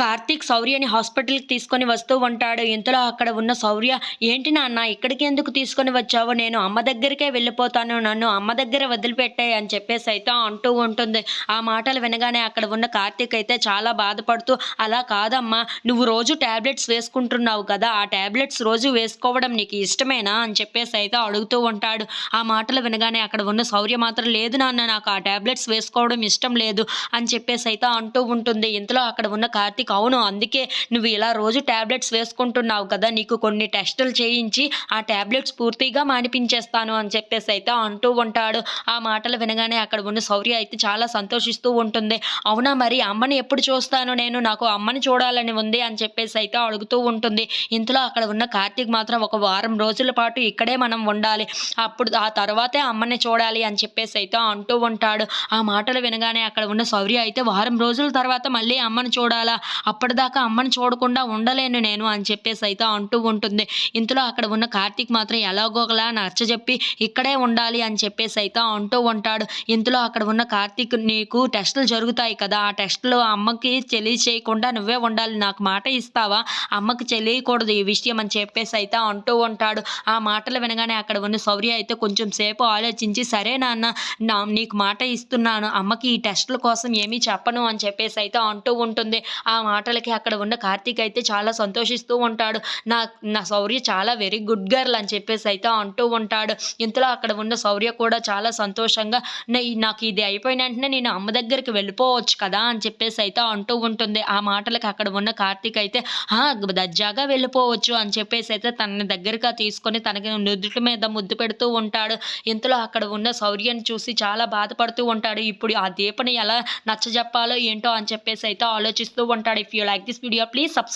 కార్తీక్ శౌర్యని హాస్పిటల్‌కి తీసుకొని వస్తూ ఉంటాడు. ఇంతలో అక్కడ ఉన్న శౌర్య, "ఏంటి నాన్న ఇక్కడికి ఎందుకు తీసుకొని వచ్చావు? నేను అమ్మ దగ్గరికే వెళ్ళిపోతాను. నన్ను అమ్మ దగ్గర వదిలిపెట్టేయి" అని చెప్పేసైతే అంటూ ఉంటుంది. ఆ మాటలు వినగానే అక్కడ ఉన్న కార్తీక్ అయితే చాలా బాధపడుతూ, "అలా కాదమ్మా! నువ్వు రోజు టాబ్లెట్స్ వేసుకుంటున్నావు కదా! ఆ టాబ్లెట్స్ రోజు వేసుకోవడం నీకు ఇష్టమేనా?" అని చెప్పేసైతే అడుగుతూ ఉంటాడు. ఆ మాటలు వినగానే అక్కడ ఉన్న శౌర్య మాత్రం, "లేదు నాన్న నాకు ఆ టాబ్లెట్స్ వేసుకోవడం ఇష్టం లేదు" అని చెప్పేసైతే అంటూ ఉంటుంది. ఇంతలో అక్కడ ఉన్న కార్తీక్, "అవును. అందుకే నువ్వు ఇలా రోజు టాబ్లెట్స్ వేసుకుంటున్నావు కదా! నీకు కొన్ని టెస్టులు చేయించి ఆ టాబ్లెట్స్ పూర్తిగా మానిపించేస్తాను" అని చెప్పేసైతే అంటూ ఉంటాడు. ఆ మాటలు వినగానే అక్కడ ఉన్న శౌర్య అయితే చాలా సంతోషిస్తూ ఉంటుంది. "అవునా మరి అమ్మని ఎప్పుడు చూస్తాను నేను? నాకు అమ్మని చూడాలని ఉంది" అని చెప్పేసైతే అడుగుతూ ఉంటుంది. ఇంతలో అక్కడ ఉన్న కార్తీక్ మాత్రం, "ఒక వారం రోజుల పాటు ఇక్కడే మనం ఉండాలి. అప్పుడు ఆ తర్వాతే అమ్మని చూడాలి" అని చెప్పేసైతే అంటూ ఉంటాడు. ఆ మాటలు వినగానే అక్కడ ఉన్న శౌర్య అయితే, "వారం రోజుల తర్వాత మళ్ళీ అమ్మని చూడాలా? అప్పటిదాకా అమ్మని చూడకుండా ఉండలేను నేను" అని చెప్పేసైతే అంటూ ఉంటుంది. ఇంతలో అక్కడ ఉన్న కార్తీక్ మాత్రం ఎలాగోకలా నచ్చజెప్పి ఇక్కడే ఉండాలి అని చెప్పేసైతే అంటూ ఉంటాడు. ఇంతలో అక్కడ ఉన్న కార్తీక్, "నీకు టెస్టులు జరుగుతాయి కదా! ఆ టెస్టులు అమ్మకి తెలియచేయకుండా నువ్వే ఉండాలి. నాకు మాట ఇస్తావా? అమ్మకి తెలియకూడదు ఈ విషయం" అని చెప్పేసైతే అంటూ ఉంటాడు. ఆ మాటలు వినగానే అక్కడ ఉన్న శౌర్య అయితే కొంచెం సేపు ఆలోచించి, "సరే నాన్న, నీకు మాట ఇస్తున్నాను. అమ్మకి ఈ టెస్టుల కోసం ఏమీ చెప్పను" అని చెప్పేసైతే అంటూ ఉంటుంది. ఆ మాటలకి అక్కడ ఉన్న కార్తీక్ అయితే చాలా సంతోషిస్తూ ఉంటాడు. నా నా శౌర్య చాలా వెరీ గుడ్ గర్ల్ అని చెప్పేసైతే అంటూ ఉంటాడు. ఇంతలో అక్కడ ఉన్న శౌర్య కూడా చాలా సంతోషంగా, నాకు ఇది అయిపోయిన వెంటనే నేను అమ్మ దగ్గరికి వెళ్ళిపోవచ్చు కదా!" అని చెప్పేసైతే అంటూ ఉంటుంది. ఆ మాటలకి అక్కడ ఉన్న కార్తీక్ అయితే, "ఆ! దర్జాగా వెళ్ళిపోవచ్చు" అని చెప్పేసైతే తనని దగ్గరగా తీసుకొని తనకి నుదుటి మీద ముద్దు పెడుతూ ఉంటాడు. ఇంతలో అక్కడ ఉన్న శౌర్యని చూసి చాలా బాధపడుతూ ఉంటాడు. ఇప్పుడు ఆ దీపని ఎలా నచ్చజెప్పాలో ఏంటో అని చెప్పేసైతే ఆలోచిస్తూ ఉంటాడు. If you like this video please subscribe.